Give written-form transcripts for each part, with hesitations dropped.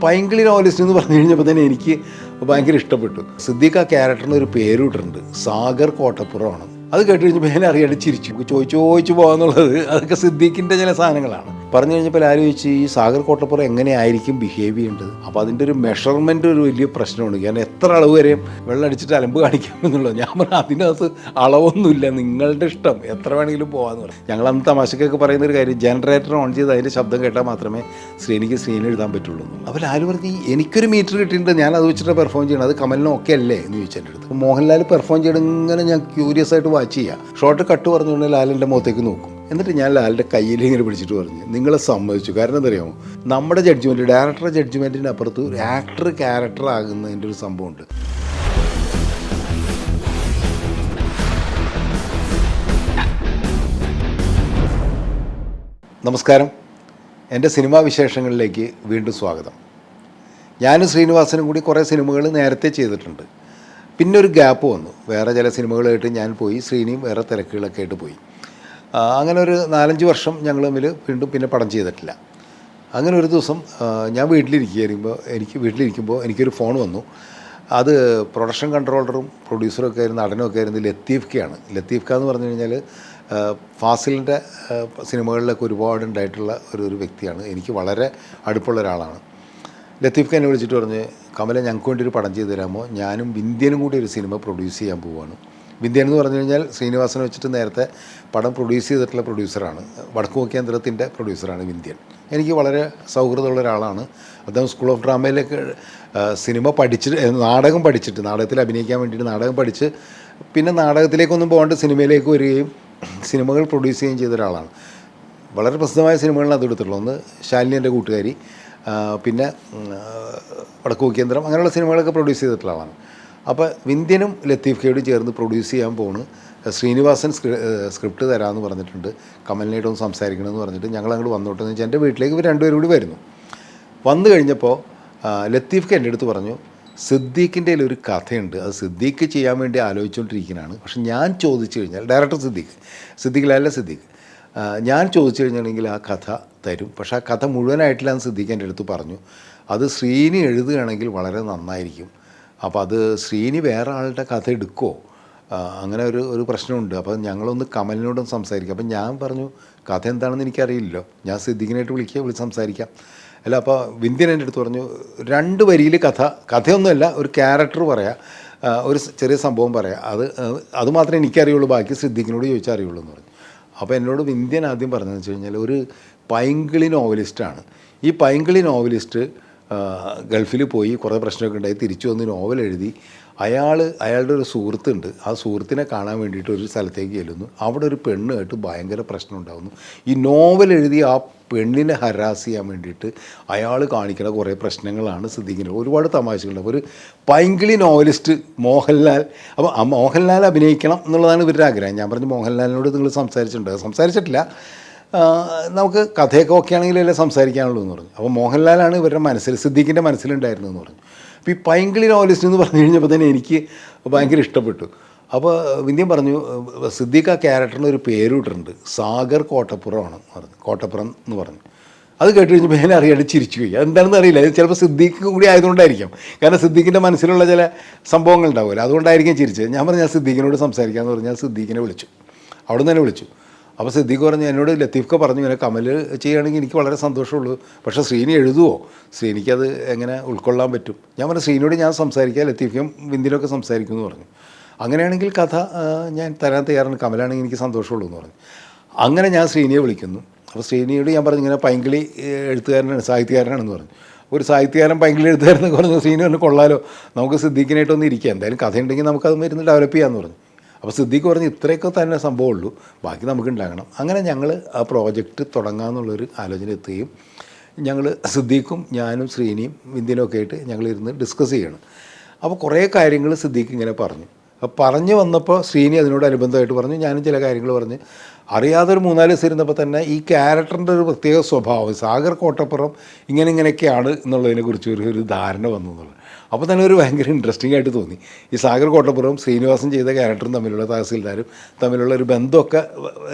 പൈങ്കിളി novelist എന്ന് പറഞ്ഞു കഴിഞ്ഞപ്പോൾ തന്നെ എനിക്ക് ഭയങ്കര ഇഷ്ടപ്പെട്ടു. സിദ്ദീഖ് ആ ക്യാരക്ടറിന് ഒരു പേരിട്ടിട്ടുണ്ട്, സാഗർ കോട്ടപ്പുറമാണ്. അത് കേട്ട് കഴിഞ്ഞപ്പോൾ ഞാൻ അറിയാണ്ട് ചിരിച്ചു. ചോദിച്ചു പോകാന്നുള്ളത് അതൊക്കെ സിദ്ദീഖിൻ്റെ ചില സാധനങ്ങളാണ്. പറഞ്ഞു കഴിഞ്ഞപ്പോൾ ആലോചിച്ച് ഈ സാഗർ കോട്ടപ്പുറം എങ്ങനെയായിരിക്കും ബിഹേവ് ചെയ്യേണ്ടത്. അപ്പോൾ അതിൻ്റെ ഒരു മെഷർമെൻറ്റ് ഒരു വലിയ പ്രശ്നമാണ്. കാരണം എത്ര അളവ് വരെയും വെള്ളം അടിച്ചിട്ട് അലമ്പ് കാണിക്കാം എന്നുള്ളത്. ഞാൻ പറഞ്ഞു അതിനകത്ത് അളവൊന്നുമില്ല, നിങ്ങളുടെ ഇഷ്ടം, എത്ര വേണമെങ്കിലും പോകാമെന്ന് പറഞ്ഞു. ഞങ്ങൾ അന്ന് തമാശക്കൊക്കെ പറയുന്നൊരു കാര്യം, ജനറേറ്റർ ഓൺ ചെയ്ത് അതിൻ്റെ ശബ്ദം കേട്ടാൽ മാത്രമേ ശ്രീനിക്ക് എഴുതാൻ പറ്റുള്ളൂ. അപ്പോൾ ലാൽ പറഞ്ഞു എനിക്കൊരു മീറ്റർ കിട്ടിയിട്ടുണ്ട്, ഞാൻ അത് വെച്ചിട്ട് പെർഫോം ചെയ്യണം, അത് കമലിനും ഒക്കെ അല്ലേ എന്ന് ചോദിച്ചു എൻ്റെ അടുത്ത്. മോഹൻലാൽ പെർഫോം ചെയ്യണം ഇങ്ങനെ ഞാൻ ക്യൂരിയസ് ആയിട്ട് വാച്ച് ചെയ്യാം. ഷോർട്ട് കട്ട് പറഞ്ഞുകൊണ്ട് ലാലിൻ്റെ മുഖത്തേക്ക് നോക്കും. എന്നിട്ട് ഞാൻ ലാലിൻ്റെ കയ്യിൽ ഇങ്ങനെ പിടിച്ചിട്ട് പറഞ്ഞു നിങ്ങളെ സമ്മതിച്ചു. കാരണം എന്തറിയാമോ, നമ്മുടെ ജഡ്ജ്മെൻറ്റ്, ഡയറക്ടറുടെ ജഡ്ജ്മെൻറ്റിൻ്റെ അപ്പുറത്ത് ഒരു ആക്ടർ ക്യാരക്ടർ ആകുന്നതിൻ്റെ ഒരു സംഭവമുണ്ട്. നമസ്കാരം, എൻ്റെ സിനിമാ വിശേഷങ്ങളിലേക്ക് വീണ്ടും സ്വാഗതം. ഞാനും ശ്രീനിവാസനും കൂടി കുറേ സിനിമകൾ നേരത്തെ ചെയ്തിട്ടുണ്ട്. പിന്നെ ഒരു ഗ്യാപ്പ് വന്നു, വേറെ ചില സിനിമകളായിട്ട് ഞാൻ പോയി, ശ്രീനിയും വേറെ തിരക്കുകളൊക്കെ ആയിട്ട് പോയി. അങ്ങനെ ഒരു 4-5 വർഷം ഞങ്ങൾ തമ്മിൽ വീണ്ടും പിന്നെ പടം ചെയ്തിട്ടില്ല. അങ്ങനെ ഒരു ദിവസം ഞാൻ വീട്ടിലിരിക്കുമ്പോൾ എനിക്കൊരു ഫോൺ വന്നു. അത് പ്രൊഡക്ഷൻ കൺട്രോളറും പ്രൊഡ്യൂസറും ഒക്കെ ആയിരുന്നു, നടനും ഒക്കെ ആയിരുന്നു ലത്തീഫ് കെയാണ്. ലത്തീഫ് ക എന്ന് പറഞ്ഞു കഴിഞ്ഞാൽ ഫാസിലിൻ്റെ സിനിമകളിലൊക്കെ ഒരുപാട് ഉണ്ടായിട്ടുള്ള ഒരു വ്യക്തിയാണ്. എനിക്ക് വളരെ അടുപ്പുള്ള ഒരാളാണ്. ലത്തീഫ് ക എന്നെ വിളിച്ചിട്ട് പറഞ്ഞ് കമല ഞങ്ങൾക്ക് വേണ്ടി ഒരു പടം ചെയ്ത് തരാമോ, ഞാനും വിന്ധ്യനും കൂടി ഒരു സിനിമ പ്രൊഡ്യൂസ് ചെയ്യാൻ പോവുകയാണ്. വിന്ധ്യൻ എന്ന് പറഞ്ഞു കഴിഞ്ഞാൽ ശ്രീനിവാസനെ വെച്ചിട്ട് നേരത്തെ പടം പ്രൊഡ്യൂസ് ചെയ്തിട്ടുള്ള പ്രൊഡ്യൂസറാണ്, വടക്കു കേന്ദ്രത്തിൻ്റെ പ്രൊഡ്യൂസറാണ് വിന്ധ്യൻ. എനിക്ക് വളരെ സൗഹൃദമുള്ള ഒരാളാണ്. അദ്ദേഹം സ്കൂൾ ഓഫ് ഡ്രാമയിലേക്ക് നാടകം പഠിച്ചിട്ട്, നാടകത്തിൽ അഭിനയിക്കാൻ വേണ്ടിയിട്ട് നാടകം പഠിച്ച് പിന്നെ നാടകത്തിലേക്കൊന്നും പോകാണ്ട് സിനിമയിലേക്ക് വരികയും സിനിമകൾ പ്രൊഡ്യൂസ് ചെയ്യുകയും ചെയ്ത ഒരാളാണ്. വളരെ പ്രസിദ്ധമായ സിനിമകളിൽ അത് എടുത്തിട്ടുള്ളൂ. ഒന്ന് ശാലിനി എൻ്റെ കൂട്ടുകാരി, പിന്നെ വടക്കു കേന്ദ്രം, അങ്ങനെയുള്ള സിനിമകളൊക്കെ പ്രൊഡ്യൂസ് ചെയ്തിട്ടുള്ള ആളാണ്. അപ്പോൾ വിന്ധ്യനും ലത്തീഫ് കെയോട് ചേർന്ന് പ്രൊഡ്യൂസ് ചെയ്യാൻ പോകുന്നു. ശ്രീനിവാസൻ സ്ക്രിപ്റ്റ് തരാമെന്ന് പറഞ്ഞിട്ടുണ്ട്, കമലിനായിട്ടൊന്ന് സംസാരിക്കണമെന്ന് പറഞ്ഞിട്ട് ഞങ്ങൾ അങ്ങോട്ട് വന്നോട്ടെന്ന് വെച്ചാൽ എൻ്റെ വീട്ടിലേക്ക് ഇവർ രണ്ടുപേരും കൂടി വരുന്നു. വന്നു കഴിഞ്ഞപ്പോൾ ലത്തീഫ് കെ എൻ്റെ അടുത്ത് പറഞ്ഞു സിദ്ദീഖിൻ്റെ ഒരു കഥയുണ്ട്, അത് സിദ്ദീഖ് ചെയ്യാൻ വേണ്ടി ആലോചിച്ചുകൊണ്ടിരിക്കുന്നതാണ്. പക്ഷെ ഞാൻ ചോദിച്ചു കഴിഞ്ഞാൽ, ഡയറക്ടർ സിദ്ദീഖിലല്ല സിദ്ദീഖ്, ഞാൻ ചോദിച്ചു കഴിഞ്ഞിട്ടുണ്ടെങ്കിൽ ആ കഥ തരും. പക്ഷേ ആ കഥ മുഴുവനായിട്ടില്ല എന്ന് സിദ്ദീഖ് എൻ്റെ അടുത്ത് പറഞ്ഞു. അത് ശ്രീനി എഴുതുകയാണെങ്കിൽ വളരെ നന്നായിരിക്കും. അപ്പോൾ അത് ശ്രീനി വേറെ ആളുടെ കഥ എടുക്കുമോ, അങ്ങനെ ഒരു പ്രശ്നമുണ്ട്. അപ്പോൾ ഞങ്ങളൊന്ന് കമലിനോടൊന്ന് സംസാരിക്കാം. അപ്പം ഞാൻ പറഞ്ഞു കഥ എന്താണെന്ന് എനിക്കറിയില്ലല്ലോ, ഞാൻ സിദ്ദീഖിനായിട്ട് വിളിച്ച് സംസാരിക്കാം. അല്ല, അപ്പോൾ വിന്ധ്യൻ എൻ്റെ അടുത്ത് പറഞ്ഞു 2 വരിയിൽ കഥയൊന്നുമല്ല, ഒരു ക്യാരക്ടർ പറയാം, ഒരു ചെറിയ സംഭവം പറയാം, അത് മാത്രമേ എനിക്കറിയുള്ളൂ, ബാക്കി സിദ്ദീഖിനോട് ചോദിച്ചാൽ അറിയുള്ളൂ എന്ന് പറഞ്ഞു. അപ്പോൾ എന്നോട് വിന്ധ്യൻ ആദ്യം പറഞ്ഞതെന്ന് വെച്ച് കഴിഞ്ഞാൽ ഒരു പൈങ്കിളി നോവലിസ്റ്റാണ്. ഈ പൈങ്കിളി നോവലിസ്റ്റ് ഗൾഫിൽ പോയി കുറേ പ്രശ്നമൊക്കെ ഉണ്ടായി, തിരിച്ചു വന്ന് നോവൽ എഴുതി. അയാളുടെ ഒരു സുഹൃത്തുണ്ട്, ആ സുഹൃത്തിനെ കാണാൻ വേണ്ടിയിട്ട് ഒരു സ്ഥലത്തേക്ക് ചെല്ലുന്നു. അവിടെ ഒരു പെണ്ണുമായിട്ട് ഭയങ്കര പ്രശ്നം ഉണ്ടാകുന്നു. ഈ നോവൽ എഴുതി ആ പെണ്ണിനെ ഹരാസ് ചെയ്യാൻ വേണ്ടിയിട്ട് അയാൾ കാണിക്കുന്ന കുറേ പ്രശ്നങ്ങളാണ് സിദ്ദീഖിൻ്റെ. ഒരുപാട് തമാശകളുണ്ട്. അപ്പോൾ ഒരു പൈങ്കിളി നോവലിസ്റ്റ് മോഹൻലാൽ, അപ്പോൾ ആ മോഹൻലാൽ അഭിനയിക്കണം എന്നുള്ളതാണ് ഇവരുടെ ആഗ്രഹം. ഞാൻ പറഞ്ഞു മോഹൻലാലിനോട് നിങ്ങൾ സംസാരിച്ചിട്ടില്ല, നമുക്ക് കഥയൊക്കെ ഓക്കെ ആണെങ്കിലല്ലേ സംസാരിക്കാനുള്ളൂ എന്ന് പറഞ്ഞു. അപ്പോൾ മോഹൻലാലാണ് ഇവരുടെ സിദ്ദീഖിൻ്റെ മനസ്സിലുണ്ടായിരുന്നു എന്ന് പറഞ്ഞു. അപ്പോൾ ഈ പൈങ്കിളി നോവലിസ്റ്റ് എന്ന് പറഞ്ഞു കഴിഞ്ഞപ്പോൾ തന്നെ എനിക്ക് ഭയങ്കര ഇഷ്ടപ്പെട്ടു. അപ്പോൾ വിന്ധ്യൻ പറഞ്ഞു സിദ്ദീഖ് ആ ക്യാരക്ടറിന് ഒരു പേരിട്ടിട്ടുണ്ട്, സാഗർ കോട്ടപ്പുറമാണ് കോട്ടപ്പുറം എന്ന് പറഞ്ഞു. അത് കേട്ട് കഴിഞ്ഞപ്പോൾ ഞാൻ അറിയാണ്ട് ചിരിച്ചു പോയി. അതെന്താണെന്ന് അറിയില്ല, അത് ചിലപ്പോൾ സിദ്ദീഖ് കൂടി ആയതുകൊണ്ടായിരിക്കും. കാരണം സിദ്ദീഖിൻ്റെ മനസ്സിലുള്ള ചില സംഭവങ്ങൾ ഉണ്ടാവില്ല, അതുകൊണ്ടായിരിക്കും ചിരിച്ചത്. ഞാൻ പറഞ്ഞു ഞാൻ സിദ്ദീഖിനോട് സംസാരിക്കാമെന്ന് പറഞ്ഞാൽ സിദ്ദീഖിനെ വിളിച്ചു, അവിടെ നിന്ന് തന്നെ വിളിച്ചു. അപ്പോൾ സിദ്ദീഖ് പറഞ്ഞു എന്നോട് ലത്തീഫ് ക പറഞ്ഞു ഇങ്ങനെ കമൽ ചെയ്യുകയാണെങ്കിൽ എനിക്ക് വളരെ സന്തോഷമുള്ളൂ, പക്ഷേ ശ്രീനി എഴുതുമോ, ശ്രീനിക്കത് എങ്ങനെ ഉൾക്കൊള്ളാൻ പറ്റും. ഞാൻ പറഞ്ഞു ശ്രീനിയോട് ഞാൻ സംസാരിക്കാം, ലത്തീഫും വിന്ധ്യനൊക്കെ സംസാരിക്കുമെന്ന് പറഞ്ഞു. അങ്ങനെയാണെങ്കിൽ കഥ ഞാൻ തരാൻ തയ്യാറാണ്, കമലാണെങ്കിൽ എനിക്ക് സന്തോഷമുള്ളൂ എന്ന് പറഞ്ഞു. അങ്ങനെ ഞാൻ ശ്രീനിയെ വിളിക്കുന്നു. അപ്പോൾ ശ്രീനിയോട് ഞാൻ പറഞ്ഞു ഇങ്ങനെ പൈങ്കിളി എഴുത്തുകാരനാണ്, സാഹിത്യകാരനാണെന്ന് പറഞ്ഞു. ഒരു സാഹിത്യകാരൻ പൈങ്കിളി എഴുത്തുകാരനെന്ന് പറഞ്ഞു. ശ്രീനി പറഞ്ഞു കൊള്ളാലോ, നമുക്ക് സിദ്ദീഖിനായിട്ടൊന്ന് ഇരിക്കാം, എന്തായാലും കഥയുണ്ടെങ്കിൽ നമുക്കത് മരുന്ന് ഡെവലപ്പ് ചെയ്യാമെന്ന് പറഞ്ഞു. അപ്പോൾ സിദ്ദീഖ് പറഞ്ഞ് ഇത്രയൊക്കെ തന്നെ സംഭവമുള്ളൂ, ബാക്കി നമുക്ക് ഉണ്ടാകണം. അങ്ങനെ ഞങ്ങൾ ആ പ്രോജക്റ്റ് തുടങ്ങാമെന്നുള്ളൊരു ആലോചന എത്തുകയും ഞങ്ങൾ സിദ്ദീഖും ഞാനും ശ്രീനിയും വിന്ധ്യനും ഒക്കെ ആയിട്ട് ഞങ്ങളിരുന്ന് ഡിസ്കസ് ചെയ്യണം. അപ്പോൾ കുറേ കാര്യങ്ങൾ സിദ്ദീഖ് ഇങ്ങനെ പറഞ്ഞു വന്നപ്പോൾ ശ്രീനി അതിനോടനുബന്ധമായിട്ട് പറഞ്ഞു, ഞാനും ചില കാര്യങ്ങൾ പറഞ്ഞ് അറിയാതെ ഒരു 3-4 ദിവസം ഇരുന്നപ്പോൾ തന്നെ ഈ ക്യാരക്ടറിൻ്റെ ഒരു പ്രത്യേക സ്വഭാവം, സാഗർ കോട്ടപ്പുറം ഇങ്ങനെയൊക്കെയാണ് എന്നുള്ളതിനെക്കുറിച്ച് ഒരു ധാരണ വന്നു എന്നുള്ളത്. അപ്പോൾ തന്നെ ഒരു ഭയങ്കര ഇൻട്രസ്റ്റിംഗ് ആയിട്ട് തോന്നി. ഈ സാഗർ കോട്ടപ്പുറവും ശ്രീനിവാസൻ ചെയ്ത ക്യാരക്ടറും തമ്മിലുള്ള തഹസീൽദാരും തമ്മിലുള്ള ഒരു ബന്ധമൊക്കെ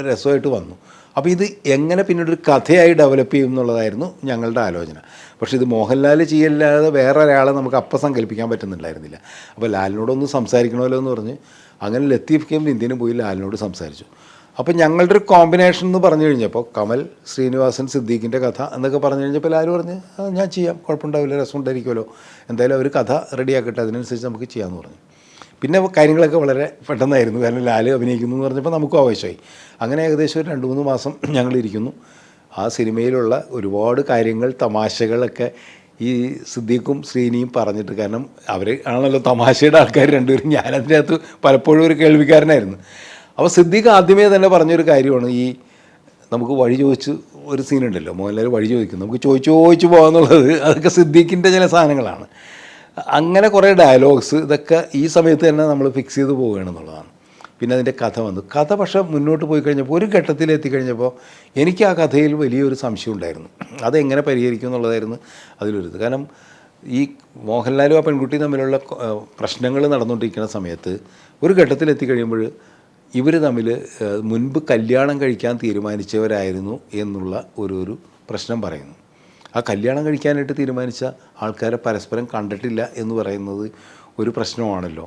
രസമായിട്ട് വന്നു. അപ്പോൾ ഇത് എങ്ങനെ പിന്നീട് ഒരു കഥയായി ഡെവലപ്പ് ചെയ്യും എന്നുള്ളതായിരുന്നു ഞങ്ങളുടെ ആലോചന. പക്ഷേ ഇത് മോഹൻലാൽ ചെയ്യല്ലാതെ വേറെ ഒരാളെ നമുക്ക് അപ്പം സങ്കല്പിക്കാൻ പറ്റുന്നുണ്ടായിരുന്നില്ല. അപ്പോൾ ലാലിനോടൊന്ന് സംസാരിക്കണമല്ലോ എന്ന് പറഞ്ഞ് അങ്ങനെ ലത്തീഫ് കെ ഇന്ത്യനും പോയി ലാലിനോട് സംസാരിച്ചു. അപ്പോൾ ഞങ്ങളുടെ ഒരു കോമ്പിനേഷൻ എന്ന് പറഞ്ഞു കഴിഞ്ഞപ്പോൾ കമൽ, ശ്രീനിവാസൻ, സിദ്ദീഖിൻ്റെ കഥ എന്നൊക്കെ പറഞ്ഞു കഴിഞ്ഞപ്പോൾ ലാൽ പറഞ്ഞ് ഞാൻ ചെയ്യാം, കുഴപ്പമുണ്ടാവില്ല, രസമുണ്ടായിരിക്കുമല്ലോ, എന്തായാലും അവർ കഥ റെഡിയാക്കട്ടെ, അതിനനുസരിച്ച് നമുക്ക് ചെയ്യാമെന്ന് പറഞ്ഞു. പിന്നെ കാര്യങ്ങളൊക്കെ വളരെ പെട്ടെന്നായിരുന്നു, കാരണം ലാൽ അഭിനയിക്കുന്നു എന്ന് പറഞ്ഞപ്പോൾ നമുക്കും ആവശ്യമായി. അങ്ങനെ ഏകദേശം ഒരു 2-3 മാസം ഞങ്ങളിരിക്കുന്നു. ആ സിനിമയിലുള്ള ഒരുപാട് കാര്യങ്ങൾ, തമാശകളൊക്കെ ഈ സിദ്ദീഖും ശ്രീനിയും പറഞ്ഞിട്ട്, കാരണം അവർ ആണല്ലോ തമാശയുടെ ആൾക്കാർ രണ്ടുപേരും, ഞാനതിൻ്റെ അകത്ത് പലപ്പോഴും ഒരു കേൾവിക്കാരനായിരുന്നു. അപ്പോൾ സിദ്ദീഖ് ആദ്യമേ തന്നെ പറഞ്ഞൊരു കാര്യമാണ്, ഈ നമുക്ക് വഴി ചോദിച്ച് ഒരു സീനുണ്ടല്ലോ, മോഹൻലാൽ വഴി ചോദിക്കും, നമുക്ക് ചോദിച്ചു പോകാമെന്നുള്ളത്, അതൊക്കെ സിദ്ദീഖിൻ്റെ ചില സാധനങ്ങളാണ്. അങ്ങനെ കുറേ ഡയലോഗ്സ് ഇതൊക്കെ ഈ സമയത്ത് തന്നെ നമ്മൾ ഫിക്സ് ചെയ്ത് പോവുകയാണെന്നുള്ളതാണ്. പിന്നെ അതിൻ്റെ കഥ വന്നു. കഥ പക്ഷേ മുന്നോട്ട് പോയി കഴിഞ്ഞപ്പോൾ ഒരു ഘട്ടത്തിൽ എത്തിക്കഴിഞ്ഞപ്പോൾ എനിക്ക് ആ കഥയിൽ വലിയൊരു സംശയം ഉണ്ടായിരുന്നു, അതെങ്ങനെ പരിഹരിക്കും എന്നുള്ളതായിരുന്നു അതിലൊരിത്. കാരണം ഈ മോഹൻലാലും ആ പെൺകുട്ടിയും തമ്മിലുള്ള പ്രശ്നങ്ങൾ നടന്നുകൊണ്ടിരിക്കുന്ന സമയത്ത് ഒരു ഘട്ടത്തിൽ എത്തിക്കഴിയുമ്പോൾ ഇവർ തമ്മിൽ മുൻപ് കല്യാണം കഴിക്കാൻ തീരുമാനിച്ചവരായിരുന്നു എന്നുള്ള ഒരു പ്രശ്നം പറയുന്നു. ആ കല്യാണം കഴിക്കാനായിട്ട് തീരുമാനിച്ച ആൾക്കാരെ പരസ്പരം കണ്ടിട്ടില്ല എന്ന് പറയുന്നത് ഒരു പ്രശ്നമാണല്ലോ.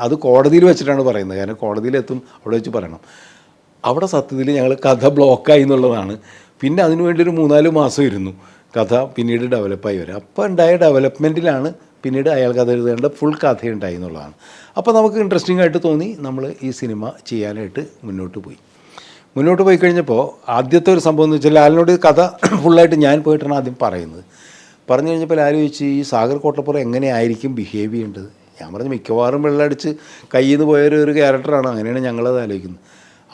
അത് കോടതിയിൽ വെച്ചിട്ടാണ് പറയുന്നത്, കാരണം കോടതിയിലെത്തും, അവിടെ വെച്ച് പറയണം. അവിടെ സത്യത്തിൽ ഞങ്ങൾ കഥ ബ്ലോക്കായി എന്നുള്ളതാണ്. പിന്നെ അതിനുവേണ്ടി ഒരു 3-4 മാസം ഇരുന്നു, കഥ പിന്നീട് ഡെവലപ്പായി വരും. അപ്പോൾ ഉണ്ടായ ഡെവലപ്മെൻറ്റിലാണ് പിന്നീട് അയാൾ കഥ എഴുതേണ്ട ഫുൾ കഥയുണ്ടായി എന്നുള്ളതാണ്. അപ്പോൾ നമുക്ക് ഇൻട്രസ്റ്റിംഗ് ആയിട്ട് തോന്നി, നമ്മൾ ഈ സിനിമ ചെയ്യാനായിട്ട് മുന്നോട്ട് പോയി കഴിഞ്ഞപ്പോൾ ആദ്യത്തെ ഒരു സംഭവം എന്ന് വെച്ചാൽ, ലാലിനോട് കഥ ഫുള്ളായിട്ട് ഞാൻ പോയിട്ടാണ് ആദ്യം പറഞ്ഞു കഴിഞ്ഞപ്പോൾ ലാൽ ചോദിച്ചു, ഈ സാഗർ കോട്ടപ്പുറം എങ്ങനെയായിരിക്കും ബിഹേവ് ചെയ്യേണ്ടത്? ഞാൻ പറഞ്ഞു, മിക്കവാറും വെള്ളമടിച്ച് കയ്യിൽ നിന്ന് പോയൊരു ക്യാരക്ടറാണ്, അങ്ങനെയാണ് ഞങ്ങളത് ആലോചിക്കുന്നത്.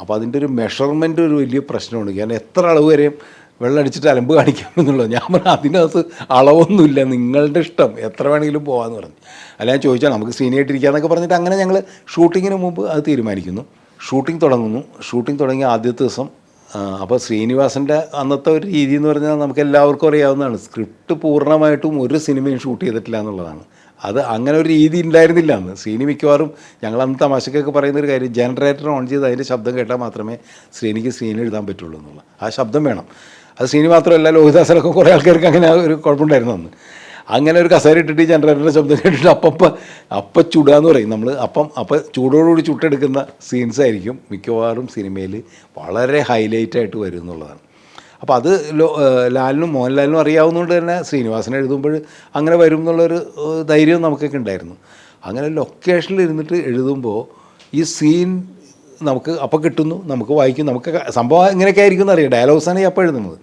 അപ്പോൾ അതിൻ്റെ ഒരു മെഷർമെൻറ്റ് ഒരു വലിയ പ്രശ്നമാണ്, കാരണം എത്ര അളവ് വരെയും വെള്ളമടിച്ചിട്ട് അലമ്പ് കാണിക്കാമെന്നുള്ളത്. ഞാൻ പറഞ്ഞു, അതിനകത്ത് അളവൊന്നുമില്ല, നിങ്ങളുടെ ഇഷ്ടം, എത്ര വേണമെങ്കിലും പോകാമെന്ന് പറഞ്ഞു. അല്ല, ഞാൻ ചോദിച്ചാൽ നമുക്ക് സീനിയായിട്ടിരിക്കാമെന്നൊക്കെ പറഞ്ഞിട്ട് അങ്ങനെ ഞങ്ങൾ ഷൂട്ടിങ്ങിന് മുമ്പ് അത് തീരുമാനിക്കുന്നു. ഷൂട്ടിംഗ് തുടങ്ങി ആദ്യത്തെ ദിവസം. അപ്പോൾ ശ്രീനിവാസൻ്റെ അന്നത്തെ ഒരു രീതി എന്ന് പറഞ്ഞാൽ നമുക്ക് എല്ലാവർക്കും അറിയാവുന്നതാണ്, സ്ക്രിപ്റ്റ് പൂർണ്ണമായിട്ടും ഒരു സിനിമയും ഷൂട്ട് ചെയ്തിട്ടില്ല എന്നുള്ളതാണ്. അത് അങ്ങനെ ഒരു രീതി ഉണ്ടായിരുന്നില്ല അന്ന്. ശ്രീനി മിക്കവാറും ഞങ്ങളന്ന് തമാശക്കൊക്കെ പറയുന്നൊരു കാര്യം, ജനറേറ്റർ ഓൺ ചെയ്ത് അതിൻ്റെ ശബ്ദം കേട്ടാൽ മാത്രമേ ശ്രീനി എഴുതാൻ പറ്റുള്ളൂ എന്നുള്ള ആ ശബ്ദം വേണം. അത് ശ്രീനി മാത്രമല്ല, ലോഹിതാസനൊക്കെ കുറേ ആൾക്കാർക്ക് അങ്ങനെ ഒരു കുഴപ്പമുണ്ടായിരുന്നു അന്ന്. അങ്ങനെ ഒരു കസേര ഇട്ടിട്ട് ഈ ജനറേറ്ററിൻ്റെ ശബ്ദം കേട്ടിട്ട് അപ്പം ചുടാന്ന് പറയും നമ്മൾ. അപ്പം ചൂടോടുകൂടി ചുട്ടെടുക്കുന്ന സീൻസ് ആയിരിക്കും മിക്കവാറും സിനിമയിൽ വളരെ ഹൈലൈറ്റായിട്ട് വരും എന്നുള്ളതാണ്. അപ്പോൾ അത് ലാലിനും മോഹൻലാലിനും അറിയാവുന്നതുകൊണ്ട് തന്നെ ശ്രീനിവാസൻ എഴുതുമ്പോൾ അങ്ങനെ വരും എന്നുള്ളൊരു ധൈര്യം നമുക്കൊക്കെ ഉണ്ടായിരുന്നു. അങ്ങനെ ലൊക്കേഷനിൽ ഇരുന്നിട്ട് എഴുതുമ്പോൾ ഈ സീൻ നമുക്ക് അപ്പം കിട്ടുന്നു, നമുക്ക് വായിക്കും, നമുക്ക് സംഭവം എങ്ങനെയൊക്കെ ആയിരിക്കും എന്നറിയാം. ഡയലോഗ്സാണ് ഈ അപ്പം എഴുതുന്നത്.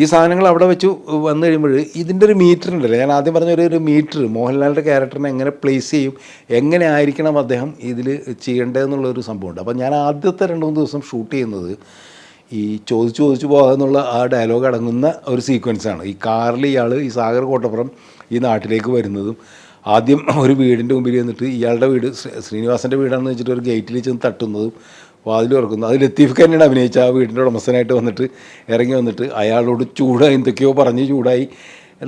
ഈ സാധനങ്ങൾ അവിടെ വെച്ച് വന്നു കഴിയുമ്പോൾ ഇതിൻ്റെ ഒരു മീറ്റർ ഉണ്ടല്ലോ, ഞാൻ ആദ്യം പറഞ്ഞ ഒരു മീറ്റർ, മോഹൻലാലിൻ്റെ ക്യാരക്ടറിനെ എങ്ങനെ പ്ലേസ് ചെയ്യും, എങ്ങനെ ആയിരിക്കണം അദ്ദേഹം ഇതിൽ ചെയ്യേണ്ടതെന്നുള്ളൊരു സംഭവമുണ്ട്. അപ്പോൾ ഞാൻ ആദ്യത്തെ 2-3 ദിവസം ഷൂട്ട് ചെയ്യുന്നത് ഈ ചോദിച്ചു പോകാമെന്നുള്ള ആ ഡയലോഗ് അടങ്ങുന്ന ഒരു സീക്വൻസാണ്. ഈ കാറിൽ ഈ സാഗർ കോട്ടപ്പുറം ഈ നാട്ടിലേക്ക് വരുന്നതും, ആദ്യം ഒരു വീടിൻ്റെ മുമ്പിൽ ചെന്നിട്ട് ഇയാളുടെ വീട് ശ്രീനിവാസൻ്റെ വീടാണെന്ന് വെച്ചിട്ട് ഒരു ഗേറ്റിൽ ചെന്ന് തട്ടുന്നതും വാതിൽ തുറക്കുന്നു. അത് ലത്തീഫ് തന്നെയാണ് അഭിനയിച്ച ആ വീടിൻ്റെ ഉടമസ്ഥനായിട്ട് വന്നിട്ട് ഇറങ്ങി വന്നിട്ട് അയാളോട് എന്തൊക്കെയോ പറഞ്ഞ് ചൂടായി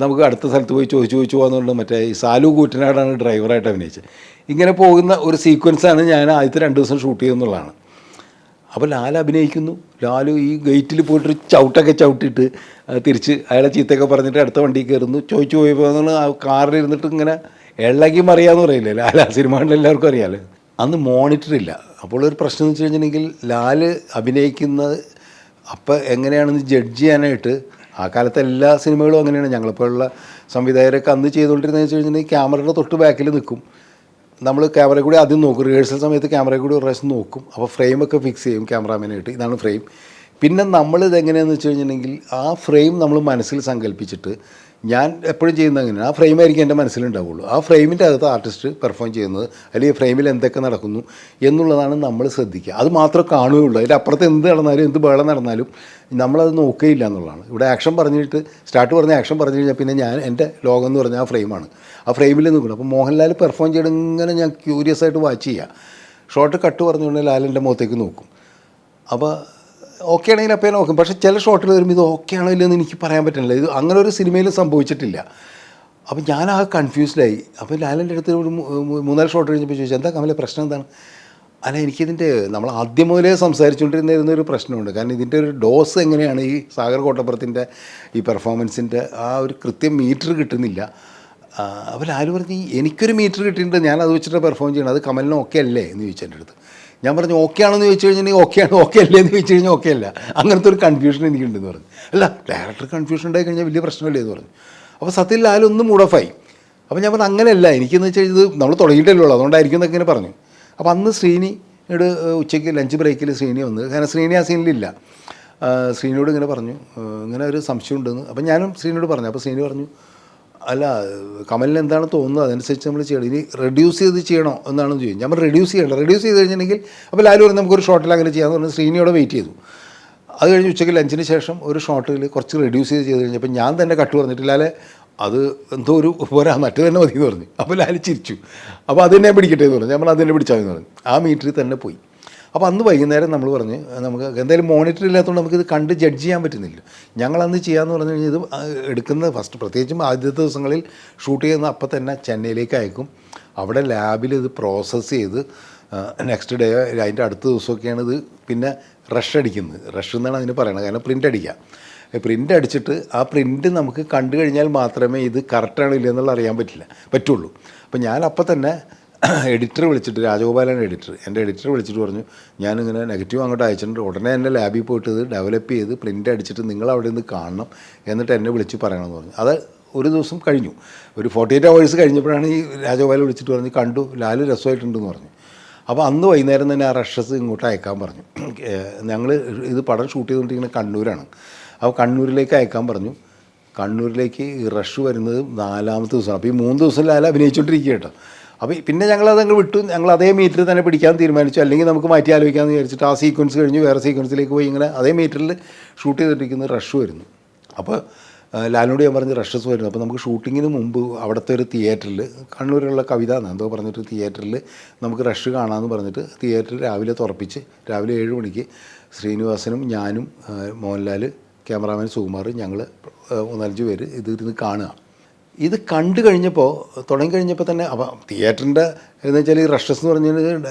നമുക്ക് അടുത്ത സ്ഥലത്ത് പോയി ചോദിച്ചു പോകാമെന്നുള്ളത്. മറ്റേ ഈ സാലു കൂറ്റനാടാണ് ഡ്രൈവറായിട്ട് അഭിനയിച്ചത്. ഇങ്ങനെ പോകുന്ന ഒരു സീക്വൻസാണ് ഞാൻ ആദ്യത്തെ 2 ദിവസം ഷൂട്ട് ചെയ്യുന്നുള്ളതാണ്. അപ്പോൾ ലാൽ അഭിനയിക്കുന്നു. ലാലു ഈ ഗേറ്റിൽ പോയിട്ടൊരു ചവിട്ടിയിട്ട് തിരിച്ച് അയാളെ ചീത്തയൊക്കെ പറഞ്ഞിട്ട് അടുത്ത വണ്ടി കയറുന്നു. ചോദിച്ചു പോയപ്പോൾ ആ കാറിലിരുന്നിട്ട് ഇങ്ങനെ ഇളകി മറിയാന്ന് പറയില്ലേ, ലാൽ ആ സിനിമകളിൽ എല്ലാവർക്കും അറിയാമല്ലോ. അന്ന് മോണിറ്ററില്ല. അപ്പോൾ ഒരു പ്രശ്നം എന്ന് വെച്ച് കഴിഞ്ഞിട്ടുണ്ടെങ്കിൽ ലാൽ അഭിനയിക്കുന്നത് അപ്പോൾ എങ്ങനെയാണെന്ന് ജഡ്ജ് ചെയ്യാനായിട്ട്, ആ കാലത്തെ എല്ലാ സിനിമകളും അങ്ങനെയാണ്, ഞങ്ങളിപ്പോഴുള്ള സംവിധായകരൊക്കെ അന്ന് ചെയ്തുകൊണ്ടിരുന്നതെന്ന് വെച്ച് കഴിഞ്ഞിട്ടുണ്ടെങ്കിൽ ക്യാമറയുടെ തൊട്ട് ബാക്കിൽ നിൽക്കും. നമ്മൾ ക്യാമറയിൽ കൂടി ആദ്യം നോക്കും, റിഹേഴ്സൽ സമയത്ത് ക്യാമറയിൽ കൂടി ഒരു പ്രാവശ്യം നോക്കും. അപ്പോൾ ഫ്രെയിമൊക്കെ ഫിക്സ് ചെയ്യും ക്യാമറാമാനായിട്ട്, ഇതാണ് ഫ്രെയിം. പിന്നെ നമ്മളിതെങ്ങനെയാണെന്ന് വെച്ച് കഴിഞ്ഞിട്ടുണ്ടെങ്കിൽ ആ ഫ്രെയിം നമ്മൾ മനസ്സിൽ സങ്കല്പിച്ചിട്ട്, ഞാൻ എപ്പോഴും ചെയ്യുന്നത് അങ്ങനെയാണ്, ആ ഫ്രെയിമായിരിക്കും എൻ്റെ മനസ്സിലുണ്ടാവുള്ളൂ. ആ ഫ്രെയിമിൻ്റെ അകത്ത് ആർട്ടിസ്റ്റ് പെർഫോം ചെയ്യുന്നത്, അല്ലെങ്കിൽ ഫ്രെയിമിൽ എന്തൊക്കെ നടക്കുന്നു എന്നുള്ളതാണ് നമ്മൾ ശ്രദ്ധിക്കുക. അത് മാത്രമേ കാണുകയുള്ളൂ. അതിൻ്റെ അപ്പുറത്ത് എന്ത് നടന്നാലും എന്ത് ബഹളം നടന്നാലും നമ്മളത് നോക്കുകയില്ല എന്നുള്ളതാണ്. ഇവിടെ ആക്ഷൻ പറഞ്ഞിട്ട് ആക്ഷൻ പറഞ്ഞു കഴിഞ്ഞാൽ പിന്നെ എൻ്റെ ലോകം എന്ന് പറഞ്ഞാൽ ആ ഫ്രെയിമാണ്. ആ ഫ്രെയിമിൽ നിൽക്കണം. അപ്പോൾ മോഹൻലാൽ പെർഫോം ചെയ്യണം ഇങ്ങനെ ഞാൻ ക്യൂരിയസ് ആയിട്ട് വാച്ച് ചെയ്യുക. ഷോർട്ട് കട്ട് പറഞ്ഞുകൊണ്ട് ലാലിൻ്റെ മുഖത്തേക്ക് നോക്കും. അപ്പോൾ ഓക്കെ ആണെങ്കിൽ അപ്പോൾ നോക്കും. പക്ഷേ ചില ഷോട്ടിൽ വരുമ്പോൾ ഇത് ഓക്കെ ആണോ ഇല്ലെന്ന് എനിക്ക് പറയാൻ പറ്റുന്നില്ല. ഇത് അങ്ങനെ ഒരു സിനിമയിലും സംഭവിച്ചിട്ടില്ല. അപ്പോൾ ഞാൻ ആ കൺഫ്യൂസ്ഡായി. അപ്പോൾ ലാലിൻ്റെ അടുത്ത് ഒരു 3-4 ഷോട്ട് കഴിഞ്ഞപ്പോൾ ചോദിച്ചു, എന്താ കമലെ പ്രശ്നം എന്താണ്? അല്ല, എനിക്കിതിൻ്റെ നമ്മൾ ആദ്യം മുതലേ സംസാരിച്ചുകൊണ്ടിരുന്ന ഒരു പ്രശ്നമുണ്ട്. കാരണം ഇതിൻ്റെ ഒരു ഡോസ് എങ്ങനെയാണ് ഈ സാഗർ കോട്ടപ്പുറത്തിൻ്റെ ഈ പെർഫോമൻസിൻ്റെ ആ ഒരു കൃത്യം മീറ്റർ കിട്ടുന്നില്ല. അപ്പോൾ ലാലു പറഞ്ഞ് എനിക്കൊരു മീറ്റർ കിട്ടിയിട്ടുണ്ട്, ഞാൻ അത് വെച്ചിട്ട് പെർഫോം ചെയ്യണം, അത് കമലിന് ഓക്കെ അല്ലേ എന്ന് ചോദിച്ചു എൻ്റെ അടുത്ത്. ഞാൻ പറഞ്ഞു ഓക്കെ ആണെന്ന് ചോദിച്ചു കഴിഞ്ഞിട്ടുണ്ടെങ്കിൽ ഓക്കെയാണ്, ഓക്കെ അല്ലേ എന്ന് ചോദിച്ചു കഴിഞ്ഞാൽ ഓക്കെ അല്ല, അങ്ങനത്തെ ഒരു കൺഫ്യൂഷൻ എനിക്കുണ്ടെന്ന് പറഞ്ഞു. അല്ല, ഡയറക്ടർ കൺഫ്യൂഷൻ ഉണ്ടായി കഴിഞ്ഞാൽ വലിയ പ്രശ്നമല്ലേ എന്ന് പറഞ്ഞു. അപ്പോൾ സത്യത്തിൽ ലാലു ഒന്ന് മൂഡ് ഓഫ് ആയി. അപ്പോൾ ഞാൻ പറഞ്ഞു അങ്ങനെയല്ല, എനിക്കെന്ന് വെച്ചാൽ ഇത് നമ്മൾ തുടങ്ങിയിട്ടല്ലേ ഉള്ളൂ, അതുകൊണ്ടായിരിക്കും എന്നൊക്കെ ഇങ്ങനെ പറഞ്ഞു. അപ്പോൾ അന്ന് ശ്രീനിയോട് ഉച്ചയ്ക്ക് ലഞ്ച് ബ്രേക്കിൽ ശ്രീനി വന്ന്, കാരണം ശ്രീനി ആ സീനിലില്ല, ശ്രീനിയോട് ഇങ്ങനെ പറഞ്ഞു ഇങ്ങനെ ഒരു സംശയം ഉണ്ടെന്ന്. അപ്പോൾ ഞാനും ശ്രീനിയോട് പറഞ്ഞു. അപ്പോൾ ശ്രീനി പറഞ്ഞു അല്ല കമലിന് എന്താണ് തോന്നുന്നത് അതനുസരിച്ച് നമ്മൾ ചെയ്യണം, ഇനി റെഡ്യൂസ് ചെയ്ത് ചെയ്യണോ എന്നാണെന്ന് ചോദിക്കും. നമ്മൾ റെഡ്യൂസ് ചെയ്യണം, റെഡ്യൂസ് ചെയ്ത് കഴിഞ്ഞിട്ടുണ്ടെങ്കിൽ അപ്പോൾ ലാലു പറഞ്ഞ് നമുക്കൊരു ഷോട്ടിൽ അങ്ങനെ ചെയ്യാമെന്ന് പറഞ്ഞ് ശ്രീനിയോടെ വെയിറ്റ് ചെയ്തു. അത് കഴിഞ്ഞ് ഉച്ചയ്ക്ക് ലഞ്ചിന് ശേഷം ഒരു ഷോട്ടിൽ കുറച്ച് റെഡ്യൂസ് ചെയ്ത് കഴിഞ്ഞപ്പോൾ ഞാൻ തന്നെ കട്ട് പറഞ്ഞിട്ട് ലാലെ അത് എന്തോ ഒരു പോരാ മറ്റു തന്നെ മതി എന്ന് പറഞ്ഞു. അപ്പോൾ ലാല് ചിരിച്ചു. അപ്പോൾ അത് തന്നെ പിടിക്കട്ടെ എന്ന് പറഞ്ഞു. നമ്മൾ അതിനെ പിടിച്ചാൽ എന്ന് പറഞ്ഞു. ആ മീറ്ററിൽ തന്നെ പോയി. അപ്പോൾ അന്ന് വൈകുന്നേരം നമ്മൾ പറഞ്ഞ് നമുക്ക് എന്തായാലും മോണിറ്റർ ഇല്ലാത്തതുകൊണ്ട് നമുക്കിത് കണ്ട് ജഡ്ജ് ചെയ്യാൻ പറ്റുന്നില്ല. ഞങ്ങളന്ന് ചെയ്യാമെന്ന് പറഞ്ഞു കഴിഞ്ഞാൽ ഇത് എടുക്കുന്ന ഫസ്റ്റ് പ്രത്യേകിച്ചും ആദ്യത്തെ ദിവസങ്ങളിൽ ഷൂട്ട് ചെയ്യുന്ന അപ്പം തന്നെ ചെന്നൈയിലേക്ക് അയക്കും. അവിടെ ലാബിൽ ഇത് പ്രോസസ്സ് ചെയ്ത് നെക്സ്റ്റ് ഡേ അതിൻ്റെ അടുത്ത ദിവസമൊക്കെയാണ് ഇത് പിന്നെ റഷ് അടിക്കുന്നത്. റഷ് എന്നാണ് അതിന് പറയുന്നത്, കാരണം പ്രിൻ്റ് അടിക്കുക. പ്രിൻ്റ് അടിച്ചിട്ട് ആ പ്രിൻ്റ് നമുക്ക് കണ്ടു കഴിഞ്ഞാൽ മാത്രമേ ഇത് കറക്റ്റാണോ ഇല്ലയെന്നുള്ള അറിയാൻ പറ്റുള്ളൂ. അപ്പോൾ ഞാൻ അപ്പം തന്നെ എഡിറ്റർ വിളിച്ചിട്ട്, രാജഗോപാലൻ എഡിറ്റർ, എൻ്റെ എഡിറ്റർ വിളിച്ചിട്ട് പറഞ്ഞു ഞാനിങ്ങനെ നെഗറ്റീവ് അങ്ങോട്ട് അയച്ചിട്ടുണ്ട്, ഉടനെ എൻ്റെ ലാബിൽ പോയിട്ട് ഇത് ഡെവലപ്പ് ചെയ്ത് പ്രിൻ്റ് അടിച്ചിട്ട് നിങ്ങൾ അവിടെ നിന്ന് കാണണം, എന്നിട്ട് എന്നെ വിളിച്ച് പറയണമെന്ന് പറഞ്ഞു. അത് ഒരു ദിവസം കഴിഞ്ഞു. ഒരു 48 hours കഴിഞ്ഞപ്പോഴാണ് ഈ രാജഗോപാലൻ വിളിച്ചിട്ട് പറഞ്ഞു കണ്ടു, ലാല് രസമായിട്ടുണ്ടെന്ന് പറഞ്ഞു. അപ്പോൾ അന്ന് വൈകുന്നേരം തന്നെ ആ റഷസ് ഇങ്ങോട്ട് അയക്കാൻ പറഞ്ഞു. ഞങ്ങൾ ഇത് പടം ഷൂട്ട് ചെയ്തുകൊണ്ടിരിക്കുന്നത് കണ്ണൂരാണ്. അപ്പോൾ കണ്ണൂരിലേക്ക് അയക്കാൻ പറഞ്ഞു. കണ്ണൂരിലേക്ക് ഈ റഷ് വരുന്നത് 4ാമത്തെ ദിവസമാണ്. അപ്പോൾ ഈ 3 ദിവസം ലാല അഭിനയിച്ചുകൊണ്ടിരിക്കുക കേട്ടോ. അപ്പോൾ പിന്നെ ഞങ്ങളതങ്ങ് വിട്ടു, ഞങ്ങൾ അതേ മീറ്ററിൽ തന്നെ പിടിക്കാൻ തീരുമാനിച്ചു. അല്ലെങ്കിൽ നമുക്ക് മാറ്റി ആലോചിക്കാമെന്ന് വിചാരിച്ചിട്ട് ആ സീക്വൻസ് കഴിഞ്ഞ് വേറെ സീക്വൻസിലേക്ക് പോയി ഇങ്ങനെ അതേ മീറ്ററിൽ ഷൂട്ട് ചെയ്തിട്ടിരിക്കുന്ന റഷ് വരുന്നു. അപ്പോൾ ലാലിനോട് ഞാൻ പറഞ്ഞ് റഷസ് വരുന്നു, അപ്പോൾ നമുക്ക് ഷൂട്ടിങ്ങിന് മുമ്പ് അവിടുത്തെ ഒരു തിയേറ്ററിൽ, കണ്ണൂരിലുള്ള കവിത എന്തോ പറഞ്ഞിട്ട് തിയേറ്ററിൽ നമുക്ക് റഷ് കാണാമെന്ന് പറഞ്ഞിട്ട് തിയേറ്ററിൽ രാവിലെ തുറപ്പിച്ച് രാവിലെ 7 മണിക്ക് ശ്രീനിവാസനും ഞാനും മോഹൻലാൽ, ക്യാമറാമാൻ സുകുമാർ, ഞങ്ങൾ 4-5 പേര് ഇതിരുന്ന് കാണുക. ഇത് കണ്ടു കഴിഞ്ഞപ്പോൾ തുടങ്ങി കഴിഞ്ഞപ്പോൾ തന്നെ അപ്പോൾ തിയേറ്ററിൻ്റെ എന്ന് വെച്ചാൽ ഈ റഷസ് എന്ന് പറഞ്ഞാൽ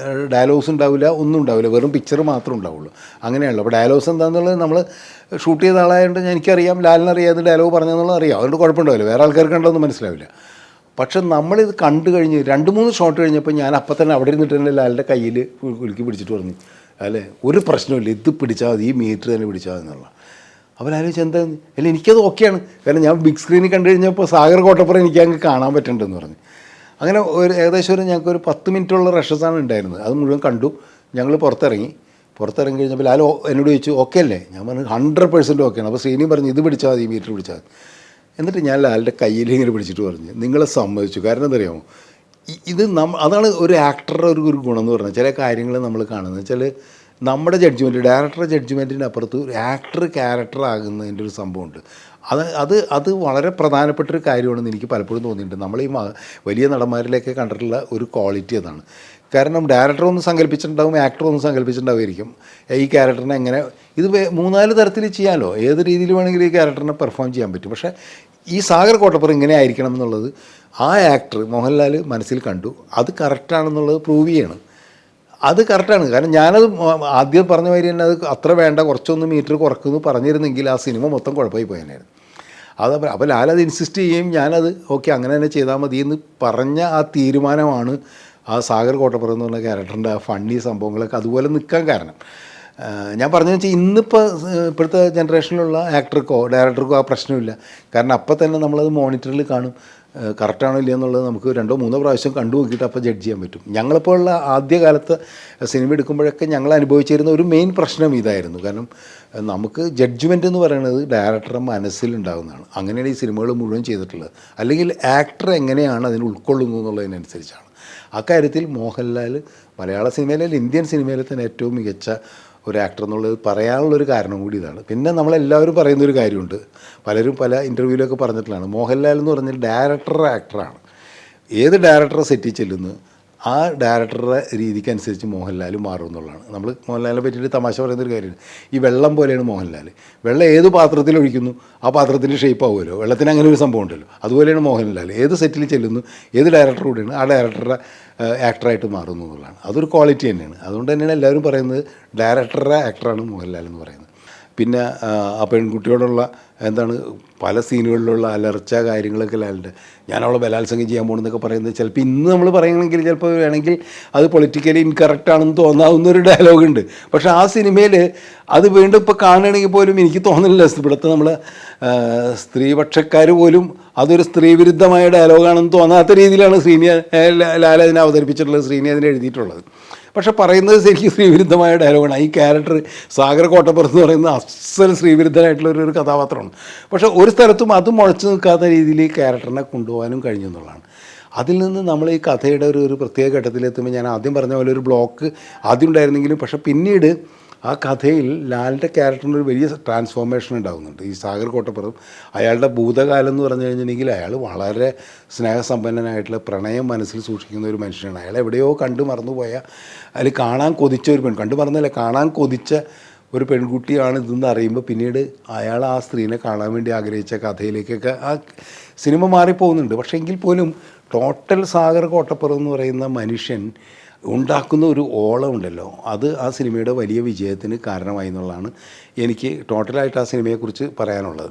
ഡയലോഗ്സ് ഉണ്ടാവില്ല, ഒന്നും ഉണ്ടാവില്ല, വെറും പിക്ചർ മാത്രമേ ഉണ്ടാവുള്ളൂ. അങ്ങനെയുള്ളൂ. അപ്പോൾ ഡയലോഗ്സ് എന്താണെന്നുള്ളത് നമ്മൾ ഷൂട്ട് ചെയ്ത ആളായതുകൊണ്ട് എനിക്കറിയാം, ലാലിനറിയാതെ ഡയലോഗ് പറഞ്ഞതെന്നുള്ളത് അറിയാം, അതുകൊണ്ട് കുഴപ്പമുണ്ടാവില്ല, വേറെ ആൾക്കാർക്ക് കണ്ടൊന്നും മനസ്സിലാവില്ല. പക്ഷെ നമ്മളിത് കണ്ടു കഴിഞ്ഞ് 2-3 ഷോട്ട് കഴിഞ്ഞപ്പോൾ ഞാൻ അപ്പം തന്നെ അവിടെ ഇരുന്നിട്ട് തന്നെ ലാലിൻ്റെ കയ്യിൽ കുലുക്കി പിടിച്ചിട്ട് പറഞ്ഞു അല്ലേ ഒരു പ്രശ്നമില്ല, ഇത് പിടിച്ചാൽ മതി, ഈ മീറ്റർ തന്നെ പിടിച്ചാൽ മതി എന്നുള്ള. അപ്പോൾ ആലോചിച്ച് എന്താ അല്ല എനിക്കത് ഓക്കെയാണ്, കാരണം ഞാൻ ബിഗ് സ്ക്രീനിൽ കണ്ടു കഴിഞ്ഞപ്പോൾ സാഗർ കോട്ടപ്പുറം എനിക്ക് അങ്ങ് കാണാൻ പറ്റുന്നുണ്ടെന്ന് പറഞ്ഞു. അങ്ങനെ ഏകദേശം ഞങ്ങൾക്കൊരു 10 മിനിറ്റുള്ള റഷസാണ് ഉണ്ടായിരുന്നത്. അത് മുഴുവൻ കണ്ടു. ഞങ്ങൾ പുറത്തിറങ്ങി കഴിഞ്ഞപ്പോൾ ലാലോ എന്നോട് ചോദിച്ചു ഓക്കെ അല്ലേ? ഞാൻ പറഞ്ഞു 100% ഓക്കെയാണ്. അപ്പോൾ ശ്രീനി പറഞ്ഞു ഇത് പിടിച്ചാൽ മതി, ഈ മീറ്റർ പിടിച്ചാൽ മതി. എന്നിട്ട് ഞാൻ ലാലിൻ്റെ കയ്യിൽ ഇങ്ങനെ പിടിച്ചിട്ട് പറഞ്ഞു നിങ്ങളെ സമ്മതിച്ചു. കാരണം എന്താ അറിയാമോ, ഇത് അതാണ് ഒരു ആക്ടറുടെ ഒരു ഗുണം എന്ന് പറഞ്ഞാൽ ചില കാര്യങ്ങൾ നമ്മൾ കാണുന്നത് വെച്ചാൽ നമ്മുടെ ജഡ്ജ്മെൻറ്റ്, ഡയറക്ടറുടെ ജഡ്ജ്മെൻറ്റിന് അപ്പുറത്ത് ഒരു ആക്ടർ ക്യാരക്ടർ ആകുന്നതിൻ്റെ ഒരു സംഭവമുണ്ട്. അത് വളരെ പ്രധാനപ്പെട്ടൊരു കാര്യമാണെന്ന് എനിക്ക് പലപ്പോഴും തോന്നിയിട്ടുണ്ട്. നമ്മൾ ഈ വലിയ നടന്മാരിലേക്ക് കണ്ടിട്ടുള്ള ഒരു ക്വാളിറ്റി അതാണ്. കാരണം ഡയറക്ടർ ഒന്ന് സങ്കല്പിച്ചിട്ടുണ്ടാവും, ആക്ടർ ഒന്ന് സങ്കല്പിച്ചിട്ടുണ്ടാവുമായിരിക്കും ഈ ക്യാരക്ടറിനെ എങ്ങനെ, ഇത് 3-4 തരത്തിൽ ചെയ്യാമല്ലോ, ഏത് രീതിയിൽ വേണമെങ്കിലും ഈ ക്യാരക്ടറിനെ പെർഫോം ചെയ്യാൻ പറ്റും. പക്ഷേ ഈ സാഗർ കോട്ടപ്പുറം ഇങ്ങനെ ആയിരിക്കണം എന്നുള്ളത് ആ ആക്ടർ മോഹൻലാൽ മനസ്സിൽ കണ്ടു, അത് കറക്റ്റാണെന്നുള്ളത് പ്രൂവ് ചെയ്യണം. അത് കറക്റ്റാണ്. കാരണം ഞാനത് ആദ്യം പറഞ്ഞ മാതിരി തന്നെ അത് അത്ര വേണ്ട, കുറച്ചൊന്ന് മീറ്റർ കുറക്കുന്നു പറഞ്ഞിരുന്നെങ്കിൽ ആ സിനിമ മൊത്തം കുഴപ്പമായി പോയനായിരുന്നു. അപ്പോൾ ലാലത് ഇൻസിസ്റ്റ് ചെയ്യുകയും ഞാനത് ഓക്കെ അങ്ങനെ തന്നെ ചെയ്താൽ മതി എന്ന് പറഞ്ഞ ആ തീരുമാനമാണ് ആ സാഗർ കോട്ടപ്പുറം എന്ന് പറഞ്ഞ ക്യാരക്ടറിൻ്റെ ആ ഫണ്ണി സംഭവങ്ങളൊക്കെ അതുപോലെ നിൽക്കാൻ കാരണം. ഞാൻ പറഞ്ഞു വെച്ചാൽ ഇപ്പോഴത്തെ ജനറേഷനിലുള്ള ആക്ടർക്കോ ഡയറക്ടർക്കോ ആ പ്രശ്നമില്ല. കാരണം അപ്പം തന്നെ നമ്മളത് മോണിറ്ററിൽ കാണും, കറക്റ്റാണോ ഇല്ല എന്നുള്ളത് നമുക്ക് 2-3 പ്രാവശ്യം കണ്ടു നോക്കിയിട്ട് അപ്പോൾ ജഡ്ജ് ചെയ്യാൻ പറ്റും. ഞങ്ങളിപ്പോഴുള്ള ആദ്യകാലത്ത് സിനിമ എടുക്കുമ്പോഴൊക്കെ ഞങ്ങൾ അനുഭവിച്ചിരുന്ന ഒരു മെയിൻ പ്രശ്നം ഇതായിരുന്നു. കാരണം നമുക്ക് ജഡ്ജ്മെൻ്റ് എന്ന് പറയുന്നത് ഡയറക്ടറുടെ മനസ്സിലുണ്ടാകുന്നതാണ്. അങ്ങനെയാണ് ഈ സിനിമകൾ മുഴുവൻ ചെയ്തിട്ടുള്ളത്. അല്ലെങ്കിൽ ആക്ടർ എങ്ങനെയാണ് അതിന് ഉൾക്കൊള്ളുന്നു എന്നുള്ളതിനനുസരിച്ചാണ്. അക്കാര്യത്തിൽ മോഹൻലാൽ മലയാള സിനിമയിലെ ഇന്ത്യൻ സിനിമയിലെ തന്നെ ഏറ്റവും മികച്ച ഒരു ആക്ടർ എന്നുള്ളത് പറയാനുള്ളൊരു കാരണം കൂടി ഇതാണ്. പിന്നെ നമ്മളെല്ലാവരും പറയുന്നൊരു കാര്യമുണ്ട്, പലരും പല ഇൻ്റർവ്യൂവിലൊക്കെ പറഞ്ഞിട്ടുള്ളതാണ്, മോഹൻലാൽ എന്ന് പറഞ്ഞാൽ ഡയറക്ടറുടെ ആക്ടറാണ്. ഏത് ഡയറക്ടറെ സെറ്റിൽ ചെല്ലുന്നു ആ ഡയറക്ടറുടെ രീതിക്കനുസരിച്ച് മോഹൻലാൽ മാറും എന്നുള്ളതാണ്. നമ്മൾ മോഹൻലാലിനെ പറ്റിയിട്ട് തമാശ പറയുന്നൊരു കാര്യമാണ്. ഈ വെള്ളം പോലെയാണ് മോഹൻലാൽ. വെള്ളം ഏത് പാത്രത്തിൽ ഒഴിക്കുന്നു ആ പാത്രത്തിൻ്റെ ഷേപ്പ് ആവുമല്ലോ. വെള്ളത്തിന് അങ്ങനെ ഒരു സംഭവം ഉണ്ടല്ലോ. അതുപോലെയാണ് മോഹൻലാൽ. ഏത് സെറ്റിൽ ചെല്ലുന്നു, ഏത് ഡയറക്ടർ കൂടെയാണ് ആ ഡയറക്ടറുടെ ആക്ടറായിട്ട് മാറുന്നു എന്നുള്ളതാണ്. അതൊരു ക്വാളിറ്റി തന്നെയാണ്. അതുകൊണ്ട് തന്നെയാണ് എല്ലാവരും പറയുന്നത് ഡയറക്ടറുടെ ആക്ടറാണ് മോഹൻലാൽ എന്ന് പറയുന്നത്. പിന്നെ ആ പെൺകുട്ടിയോടുള്ള എന്താണ് പല സീനുകളിലുള്ള അലർച്ച കാര്യങ്ങളൊക്കെ ലാലുണ്ട്. ഞാൻ അവളെ ബലാത്സംഗം ചെയ്യാൻ പോകണമെന്നൊക്കെ പറയുന്നത് ചിലപ്പോൾ ഇന്ന് നമ്മൾ പറയണമെങ്കിൽ ചിലപ്പോൾ വേണമെങ്കിൽ അത് പൊളിറ്റിക്കലി ഇൻകറക്റ്റ് ആണെന്ന് തോന്നാവുന്നൊരു ഡയലോഗുണ്ട്. പക്ഷേ ആ സിനിമയിൽ അത് വീണ്ടും ഇപ്പോൾ കാണുകയാണെങ്കിൽ പോലും എനിക്ക് തോന്നുന്നില്ല ഇവിടുത്തെ നമ്മൾ സ്ത്രീപക്ഷക്കാർ പോലും അതൊരു സ്ത്രീവിരുദ്ധമായ ഡയലോഗാണെന്ന് തോന്നാത്ത രീതിയിലാണ് ലാൽ അതിനെ അവതരിപ്പിച്ചിട്ടുള്ളത്, ശ്രീനി അതിനെ എഴുതിയിട്ടുള്ളത്. പക്ഷെ പറയുന്നത് ശരിക്കും സ്ത്രീവിരുദ്ധമായ ഡയലോഗാണ്. ഈ ക്യാരക്ടർ സാഗർ കോട്ടപ്പുറത്ത് എന്ന് പറയുന്നത് അസൽ സ്ത്രീവിരുദ്ധനായിട്ടുള്ളൊരു കഥാപാത്രമാണ്. പക്ഷേ ഒരു സ്ഥലത്തും അത് മുഴച്ചു നിൽക്കാത്ത രീതിയിൽ ഈ ക്യാരക്ടറിനെ കൊണ്ടുപോകാനും കഴിഞ്ഞു എന്നുള്ളതാണ്. അതിൽ നിന്ന് നമ്മൾ ഈ കഥയുടെ ഒരു പ്രത്യേക ഘട്ടത്തിലെത്തുമ്പോൾ ഞാൻ ആദ്യം പറഞ്ഞ പോലെ ഒരു ബ്ലോക്ക് ആദ്യം ഉണ്ടായിരുന്നെങ്കിലും പക്ഷേ പിന്നീട് ആ കഥയിൽ ലാലിൻ്റെ ക്യാരക്ടറിന് ഒരു വലിയ ട്രാൻസ്ഫോർമേഷൻ ഉണ്ടാകുന്നുണ്ട്. ഈ സാഗർ കോട്ടപ്പുറം അയാളുടെ ഭൂതകാലം എന്ന് പറഞ്ഞു കഴിഞ്ഞിട്ടുണ്ടെങ്കിൽ അയാൾ വളരെ സ്നേഹസമ്പന്നനായിട്ടുള്ള പ്രണയം മനസ്സിൽ സൂക്ഷിക്കുന്ന ഒരു മനുഷ്യനാണ്. അയാൾ എവിടെയോ കണ്ടു മറന്നുപോയ അതിൽ കാണാൻ കൊതിച്ച ഒരു കണ്ടു മറന്നല്ല കാണാൻ കൊതിച്ച ഒരു പെൺകുട്ടിയാണ് ഇതെന്ന് അറിയുമ്പോൾ പിന്നീട് അയാൾ ആ സ്ത്രീനെ കാണാൻ വേണ്ടി ആഗ്രഹിച്ച കഥയിലേക്കൊക്കെ ആ സിനിമ മാറിപ്പോകുന്നുണ്ട്. പക്ഷേ എങ്കിൽ പോലും ടോട്ടൽ സാഗർ കോട്ടപ്പുറം എന്ന് പറയുന്ന മനുഷ്യൻ ഉണ്ടാക്കുന്ന ഒരു ഓളം ഉണ്ടല്ലോ, അത് ആ സിനിമയുടെ വലിയ വിജയത്തിന് കാരണമായി എന്നുള്ളതാണ് എനിക്ക് ടോട്ടലായിട്ട് ആ സിനിമയെക്കുറിച്ച് പറയാനുള്ളത്.